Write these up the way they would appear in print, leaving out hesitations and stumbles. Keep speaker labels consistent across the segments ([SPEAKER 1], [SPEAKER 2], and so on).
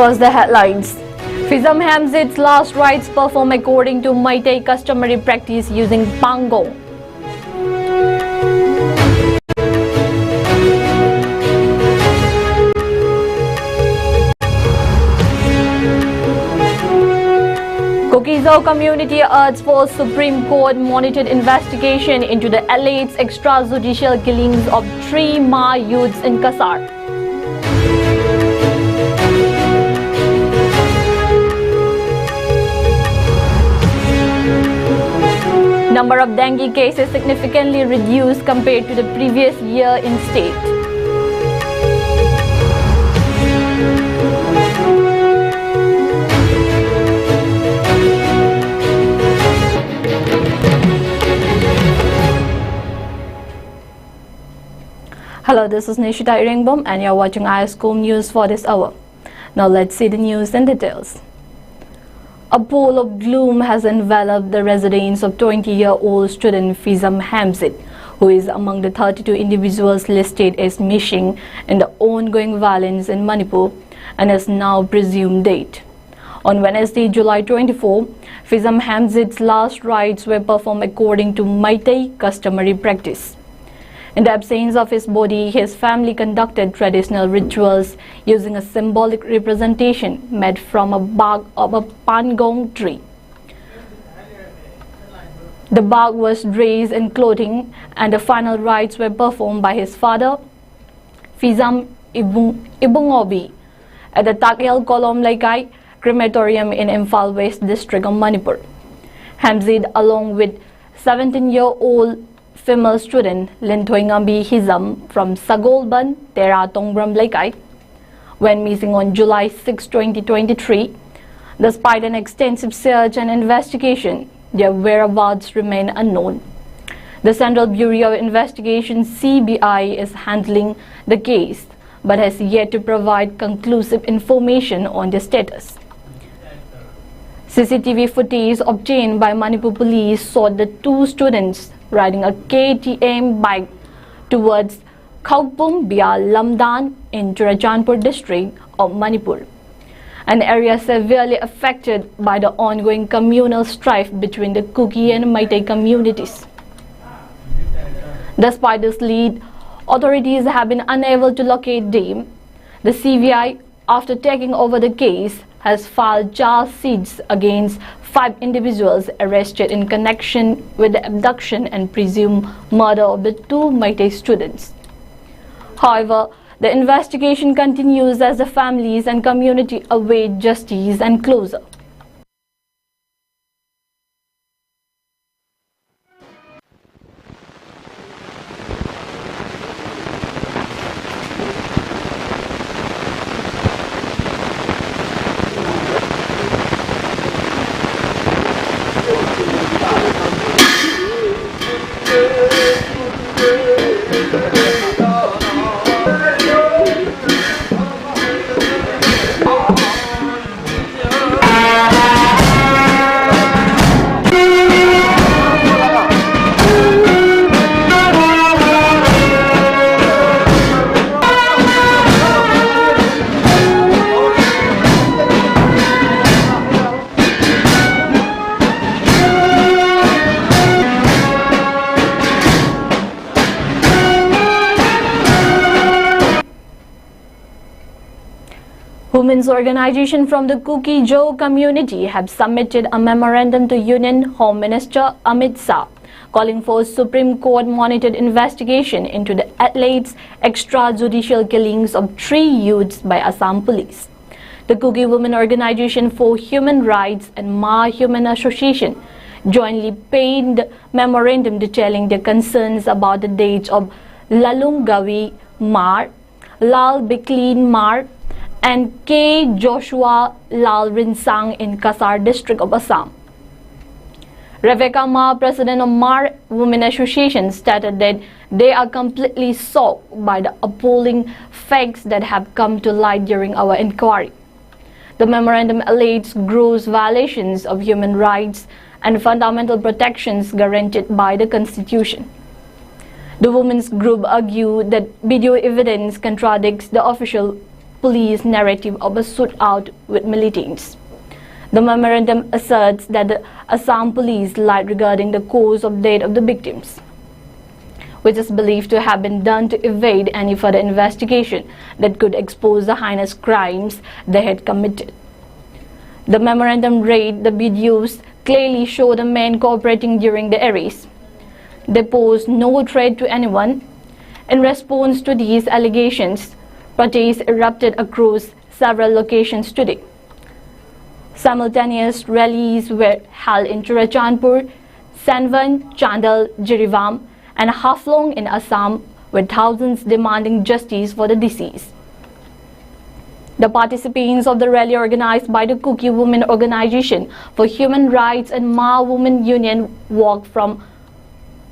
[SPEAKER 1] First, the headlines. Fizam Hamzit's last rites perform according to Meitei customary practice using pangong. Kukizo community urges for Supreme Court monitored investigation into the alleged extrajudicial killings of 3 Ma youths in Kasar. Number of dengue cases significantly reduced compared to the previous year in state. Hello, this is Nishita Iringbom and you're watching ISCOM news for this hour. Now let's see the news in details. A pall of gloom has enveloped the residence of 20-year-old student Fizam Hamzit, who is among the 32 individuals listed as missing in the ongoing violence in Manipur and is now presumed dead. On Wednesday, July 24, Fizam Hamzit's last rites were performed according to Meitei customary practice. In the absence of his body, his family conducted traditional rituals using a symbolic representation made from a bark of a pangong tree. The bark was dressed in clothing and the final rites were performed by his father, Fizam Ibungobi, at the Takyal Kolom Laikai crematorium in Imphal West district of Manipur. Hamzit, along with 17-year-old female student Linthoingambi Hizam from Sagolban, Tera Tongbram Laikai, went missing on July 6, 2023. Despite an extensive search and investigation, their whereabouts remain unknown. The Central Bureau of Investigation (CBI) is handling the case but has yet to provide conclusive information on their status. CCTV footage obtained by Manipur police showed the 2 students riding a KTM bike towards Khaupum via Lamdan in Churachandpur district of Manipur, an area severely affected by the ongoing communal strife between the Kuki and Meitei communities. Despite this lead, authorities have been unable to locate them. The CBI, after taking over the case, has filed charge sheets against 5 individuals arrested in connection with the abduction and presumed murder of the 2 Meitei students. However, the investigation continues as the families and community await justice and closure. Women's organizations from the Kuki-Jo community have submitted a memorandum to Union Home Minister Amit Shah, calling for Supreme Court monitored investigation into the alleged extrajudicial killings of 3 youths by Assam police. The Kuki Women Organization for Human Rights and Ma Human Association jointly penned a memorandum detailing their concerns about the deaths of Lalung Gawi Mar, Lal Biklin Mar, and K. Joshua Lal Rinsang in Kasar district of Assam. Rebecca Ma, president of Mar Women Association, stated that they are completely shocked by the appalling facts that have come to light during our inquiry. The memorandum alleges gross violations of human rights and fundamental protections guaranteed by the Constitution. The women's group argued that video evidence contradicts the official police narrative of a shootout with militants. The memorandum asserts that the Assam police lied regarding the cause of death of the victims, which is believed to have been done to evade any further investigation that could expose the heinous crimes they had committed. The memorandum read the videos clearly show the men cooperating during the arrest. They pose no threat to anyone. In response to these allegations, protests erupted across several locations today. Simultaneous rallies were held in Churachandpur, Sanvan, Chandal, Jirivam, and Haflong in Assam, with thousands demanding justice for the deceased. The participants of the rally, organized by the Kuki Women Organization for Human Rights and Ma Women Union, walked from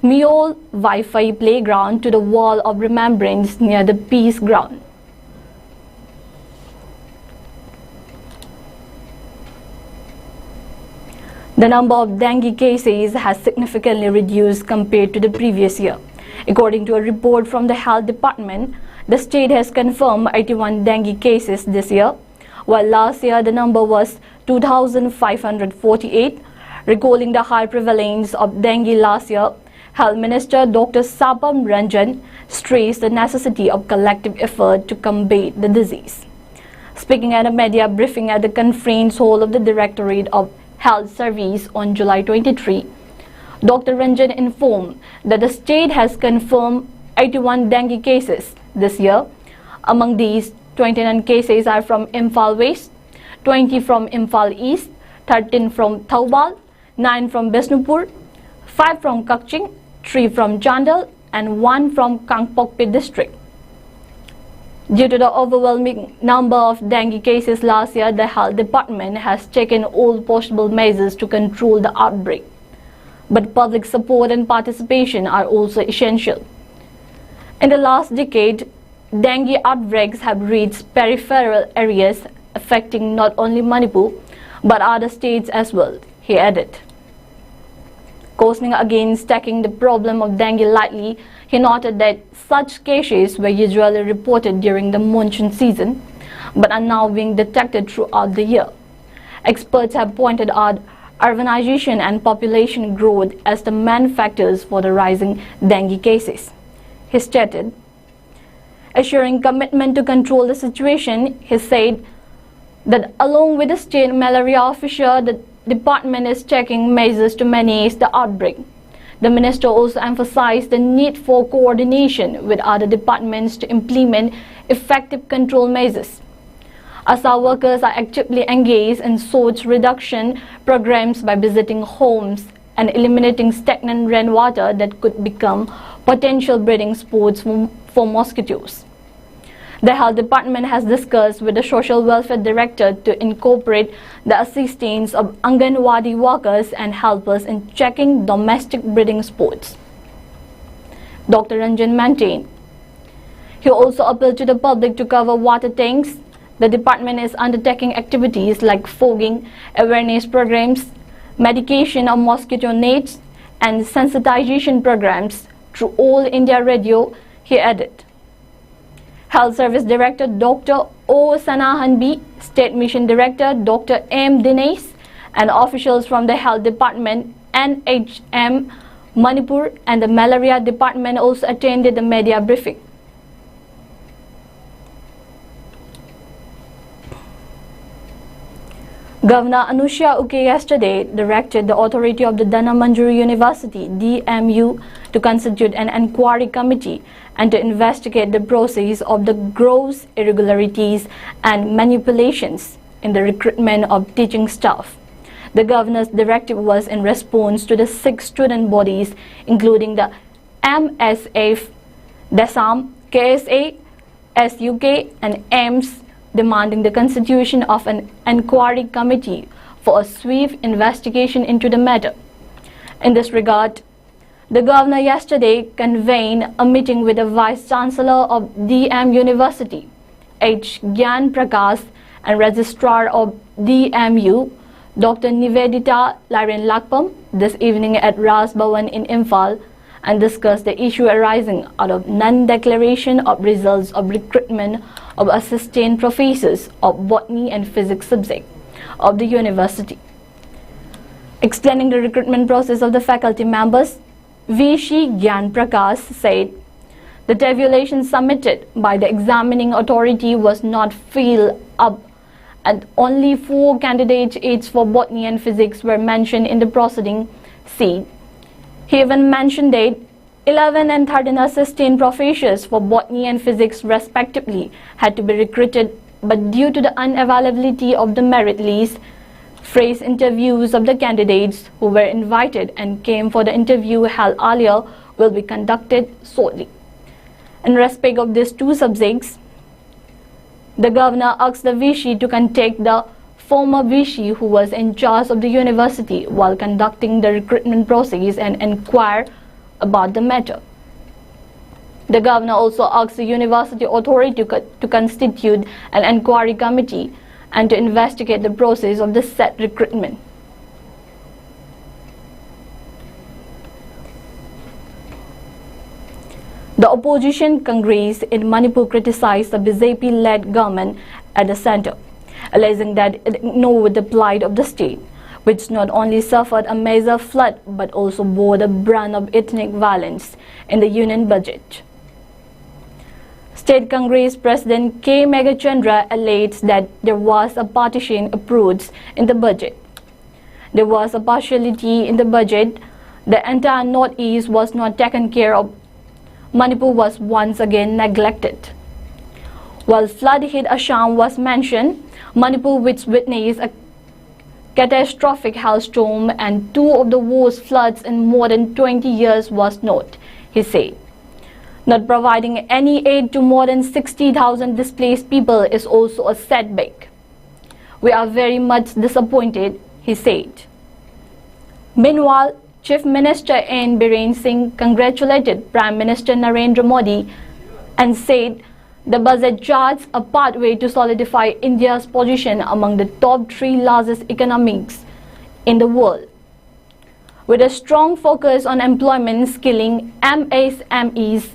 [SPEAKER 1] Meol Wi-Fi playground to the Wall of Remembrance near the Peace Ground. The number of dengue cases has significantly reduced compared to the previous year. According to a report from the Health Department, the state has confirmed 81 dengue cases this year, while last year the number was 2,548. Recalling the high prevalence of dengue last year, Health Minister Dr. Sapam Ranjan stressed the necessity of collective effort to combat the disease. Speaking at a media briefing at the conference hall of the Directorate of Health Service on July 23, Dr. Ranjan informed that the state has confirmed 81 dengue cases this year. Among these, 29 cases are from Imphal West, 20 from Imphal East, 13 from Thoubal, 9 from Bishnupur, 5 from Kakching, 3 from Chandal, and 1 from Kangpokpi district. Due to the overwhelming number of dengue cases last year, the Health Department has taken all possible measures to control the outbreak. But public support and participation are also essential. In the last decade, dengue outbreaks have reached peripheral areas, affecting not only Manipur but other states as well, he added. Cautioning against taking the problem of dengue lightly, he noted that such cases were usually reported during the monsoon season, but are now being detected throughout the year. Experts have pointed out urbanization and population growth as the main factors for the rising dengue cases. He stated, assuring commitment to control the situation, he said that along with the state malaria officer, the department is taking measures to manage the outbreak. The minister also emphasized the need for coordination with other departments to implement effective control measures. ASA workers are actively engaged in source reduction programs by visiting homes and eliminating stagnant rainwater that could become potential breeding spots for mosquitoes. The Health Department has discussed with the Social Welfare Director to incorporate the assistance of Anganwadi workers and helpers in checking domestic breeding spots. Dr. Ranjan maintained. He also appealed to the public to cover water tanks. The department is undertaking activities like fogging, awareness programs, medication of mosquito nets, and sensitization programs through All India Radio, he added. Health Service Director Dr. O. Sanahan B, State Mission Director Dr. M. Dinesh, and officials from the Health Department, NHM, Manipur, and the Malaria Department also attended the media briefing. Governor Anusha Uke yesterday directed the authority of the Dhanamandjuri University, DMU, to constitute an inquiry committee and to investigate the process of the gross irregularities and manipulations in the recruitment of teaching staff. The governor's directive was in response to the 6 student bodies, including the MSF, DESAM, KSA, SUK, and AIMS, demanding the constitution of an inquiry committee for a swift investigation into the matter. In this regard, the governor yesterday convened a meeting with the Vice Chancellor of DM University, H. Gyan Prakash, and Registrar of DMU, Dr. Nivedita Laren Lakpam, this evening at Raj Bhavan in Imphal, and discussed the issue arising out of non-declaration of results of recruitment of assistant professors of botany and physics subject of the university. Explaining the recruitment process of the faculty members, V.C. Gyan Prakash said, the tabulation submitted by the examining authority was not filled up and only 4 candidates for botany and physics were mentioned in the proceeding. He even mentioned that 11 and 13 assistant professors for botany and physics respectively had to be recruited, but due to the unavailability of the merit list, phrase interviews of the candidates who were invited and came for the interview held earlier will be conducted shortly. In respect of these 2 subjects, the governor asked the VC to contact the former VC who was in charge of the university while conducting the recruitment process and inquire about the matter. The governor also asked the university authority to constitute an inquiry committee and to investigate the process of the said recruitment. The opposition Congress in Manipur criticized the BJP-led government at the center, alleging that it ignored the plight of the state, which not only suffered a major flood but also bore the brunt of ethnic violence in the union budget. State Congress President K. Megachandra alleged that there was a partition approach in the budget. There was a partiality in the budget. The entire Northeast was not taken care of. Manipur was once again neglected. While flood-hit Assam was mentioned, Manipur, which witnessed a catastrophic hailstorm and 2 of the worst floods in more than 20 years, was not, he said. Not providing any aid to more than 60,000 displaced people is also a setback. We are very much disappointed, he said. Meanwhile, Chief Minister N. Biren Singh congratulated Prime Minister Narendra Modi and said the budget charts a pathway to solidify India's position among the top 3 largest economies in the world. With a strong focus on employment, skilling, MSMEs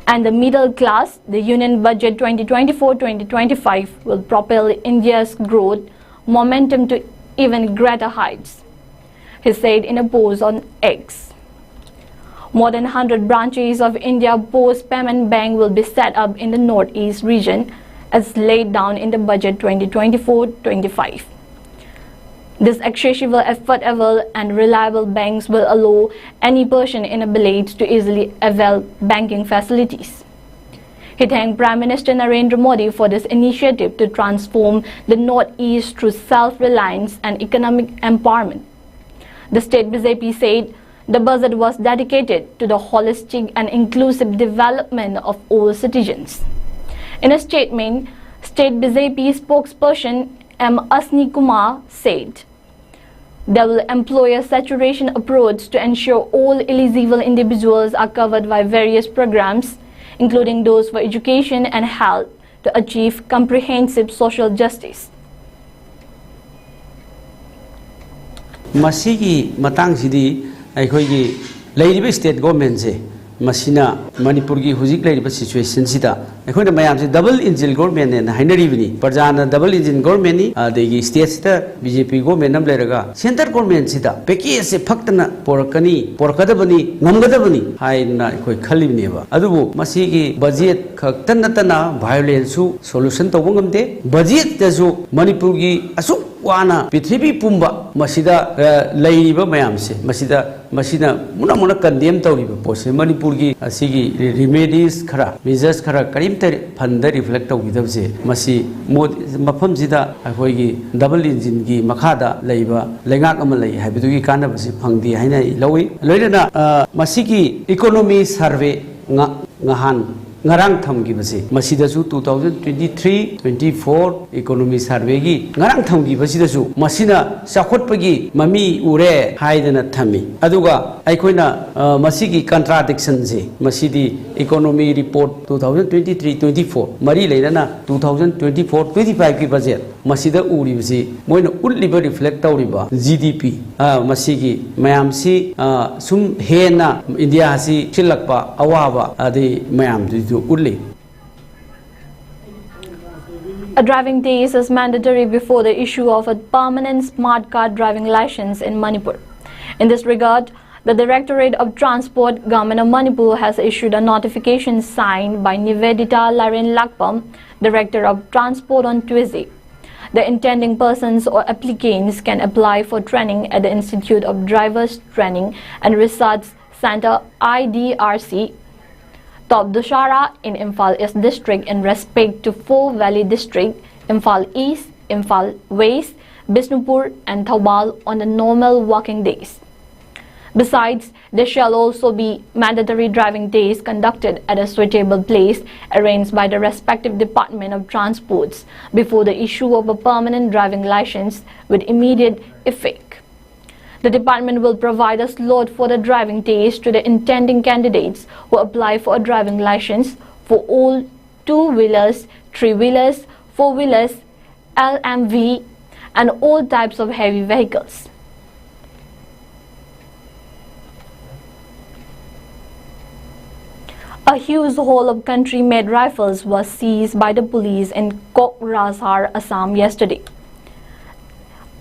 [SPEAKER 1] and the middle class, the Union Budget 2024-2025 will propel India's growth momentum to even greater heights, he said in a post on X. More than 100 branches of India Post Payment Bank will be set up in the Northeast region as laid down in the Budget 2024-25. This accessible, affordable and reliable banks will allow any person in a village to easily avail banking facilities. He thanked Prime Minister Narendra Modi for this initiative to transform the Northeast through self-reliance and economic empowerment. The state BJP said the budget was dedicated to the holistic and inclusive development of all citizens. In a statement, State BJP spokesperson M. Asni Kumar said, they will employ a saturation approach to ensure all eligible individuals are covered by various programs, including those for education and health, to achieve comprehensive social justice.
[SPEAKER 2] Masigi matang sidi akhoi gi state government se masina Manipur gi hujik leiriba situation sida akhoi na mayam se double engine government ne hainari bini parjana double engine government ni adegi state sta BJP government nam leraga center government sida package se phaktana porakani porakadabani ngamgadabani haina akhoi khalibni ba adubu masigi budget khaktan natana violence su solution tawngamde budget tasu Manipur gi asu wana Pithibi Pumba Masida Laiba Mayamse Masida Muna condemn Tauriba Pose Manipur gi Asigi remedies Kara measures Kara Karim Panda reflect with them say Masi Mapam Zida Ahoigi double engine gi Makada Laiba Langak Amalai Habitu Kanabasi Pangdi Haina Lowi Loidana Masiki economy survey Ngahan Ngarang Thamgi Basi Masidasu 2023-24 economy survey gi Ngarang Thamgi Basidasu Masina Sakot Pagi Mami Ure Haidana Thami Aduga Aikoina Masigi contradiction se Masidi economy report 2023-24 Mari Laina 2024-25 ki budget Masida Uri Basi Moina Uliba reflect Tauriba GDP Masigi Mayamsi Sum Hena India Hasi Chilakpa Awaba Adi Mayam Ulli.
[SPEAKER 1] A driving test is mandatory before the issue of a permanent smart card driving license in Manipur. In this regard, the Directorate of Transport, Government of Manipur has issued a notification signed by Nivedita Laren Lakpam, Director of Transport, on Tuesday. The intending persons or applicants can apply for training at the Institute of Drivers Training and Research Center IDRC, Top Dussehra in Imphal East District in respect to 4 Valley District, Imphal East, Imphal West, Bishnupur and Thoubal on the normal working days. Besides, there shall also be mandatory driving tests conducted at a suitable place arranged by the respective Department of Transports before the issue of a permanent driving license with immediate effect. The department will provide a slot for the driving test to the intending candidates who apply for a driving license for all 2-wheelers, 3-wheelers, 4-wheelers, LMV and all types of heavy vehicles. A huge haul of country-made rifles was seized by the police in Kokrajhar, Assam yesterday.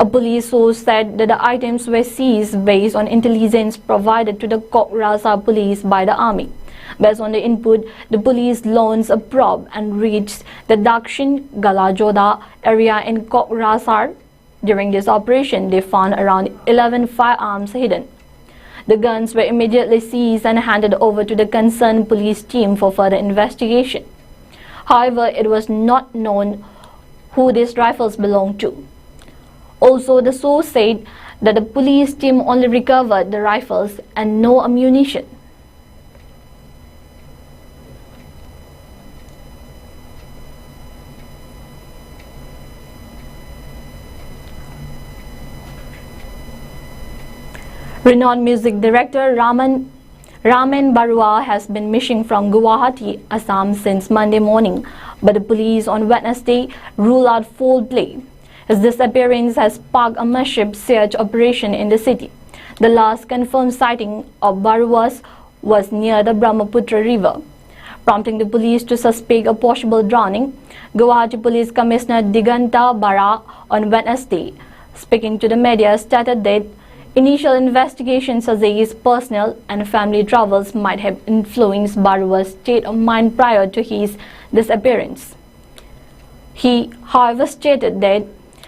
[SPEAKER 1] A police source said that the items were seized based on intelligence provided to the Kokrajhar police by the army. Based on the input, the police launched a probe and reached the Dakshin Galajoda area in Kokrajhar. During this operation, they found around 11 firearms hidden. The guns were immediately seized and handed over to the concerned police team for further investigation. However, it was not known who these rifles belonged to. Also, the source said that the police team only recovered the rifles and no ammunition. Renowned music director Raman Barua has been missing from Guwahati, Assam since Monday morning, but the police on Wednesday ruled out foul play. His disappearance has sparked a massive search operation in the city. The last confirmed sighting of Baruas was near the Brahmaputra River, prompting the police to suspect a possible drowning. Guwahati Police Commissioner Diganta Bara on Wednesday, speaking to the media, stated that initial investigations suggest personal and family troubles might have influenced Barua's state of mind prior to his disappearance. He, however, stated that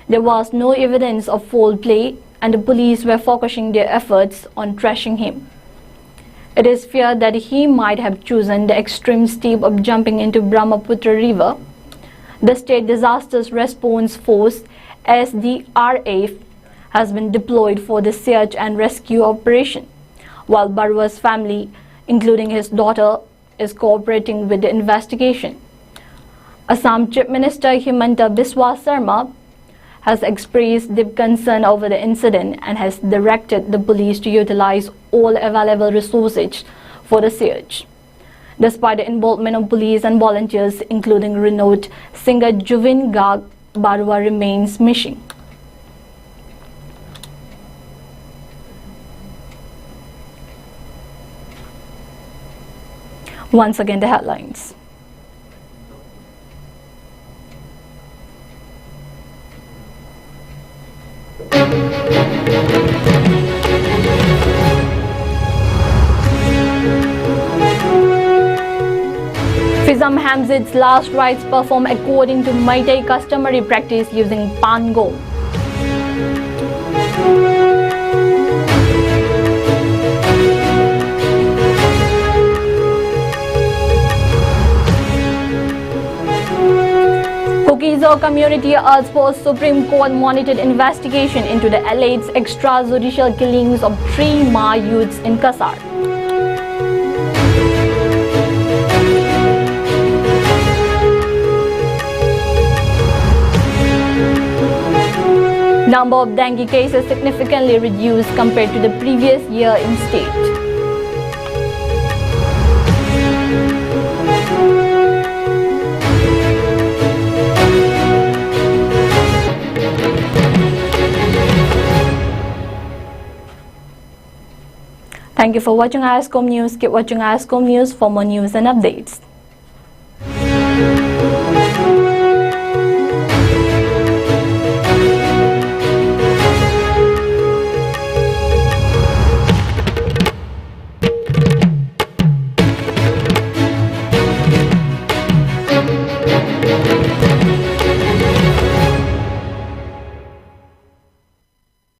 [SPEAKER 1] there was no evidence of foul play and the police were focusing their efforts on tracing him. It is feared that he might have chosen the extreme step of jumping into Brahmaputra River. The State Disasters Response Force SDRF has been deployed for the search and rescue operation, while Barua's family, including his daughter, is cooperating with the investigation. Assam Chief Minister Himanta Biswa Sarma has expressed deep concern over the incident and has directed the police to utilize all available resources for the search. Despite the involvement of police and volunteers, including renowned singer Juvin Garg, Barua remains missing. Once again, the headlines. Fizam Hamzid's last rites performed according to Meitei customary practice using Pango. Kukizo community urged for Supreme Court monitored investigation into the alleged extrajudicial killings of 3 Ma youths in Kasar. Number of dengue cases significantly reduced compared to the previous year in state. Thank you for watching ISCOM News. Keep watching ISCOM News for more news and updates.